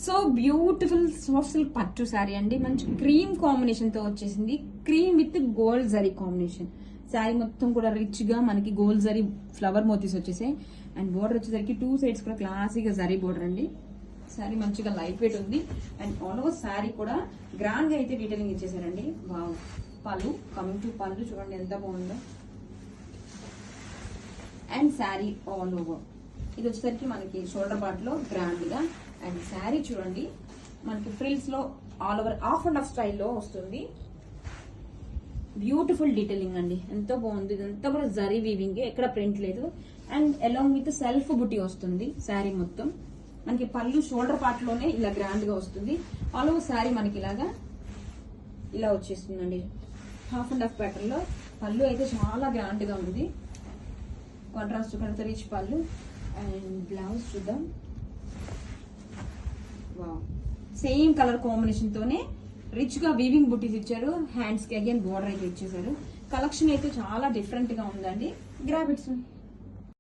So beautiful soft silk పట్టు శారీ అండి. మంచి క్రీమ్ కాంబినేషన్ తో వచ్చేసింది. Cream with gold zari combination. Sari మొత్తం కూడా రిచ్ గా మనకి గోల్డ్ జరీ ఫ్లవర్ మోతీస్ వచ్చేసాయి. అండ్ బోర్డర్ వచ్చేసరికి 2 సైడ్స్ కూడా క్లాసీగా జరీ బోర్డర్ అండి. శారీ మంచిగా లైట్ వెయిట్ ఉంది. అండ్ ఆల్ ఓవర్ శారీ కూడా గ్రాండ్ గా అయితే డీటెయిలింగ్ ఇచ్చేసారండి. వావ్. పళ్ళు, కమింగ్ టు పళ్ళు చూడండి ఎంత బాగుందో. అండ్ శారీ ఆల్ ఓవర్ ఇది వచ్చేసరికి మనకి షోల్డర్ పార్ట్ లో గ్రాండ్ గా. అండ్ శారీ చూడండి మనకి ఫ్రిల్స్ లో all over half and half స్టైల్లో వస్తుంది. బ్యూటిఫుల్ డీటెయిలింగ్ అండి, ఎంతో బాగుంది. ఇదంతా కూడా జరీ వీవింగ్, ఎక్కడ ప్రింట్ లేదు. అండ్ అలాంగ్ విత్ సెల్ఫ్ బుటీ వస్తుంది శారీ మొత్తం. మనకి పళ్ళు షోల్డర్ పార్ట్ లోనే ఇలా గ్రాండ్ గా వస్తుంది. ఆల్ ఓవర్ శారీ మనకి ఇలా వచ్చేస్తుందండి. హాఫ్ అండ్ హాఫ్ ప్యాటర్న్ లో పళ్ళు అయితే చాలా గ్రాండ్ గా ఉంది. కాంట్రాస్ట్ కనుక రిచ్ పళ్ళు. అండ్ బ్లౌజ్ చూద్దాం. వావ్, సేమ్ కలర్ కాంబినేషన్ తోనే రిచ్ గా వీవింగ్ బుటీస్ ఇచ్చారు. హ్యాండ్స్ కి అగైన్ బోర్డర్ అయితే ఇచ్చేసారు. కలెక్షన్ అయితే చాలా డిఫరెంట్ గా ఉందండి. Grab it's.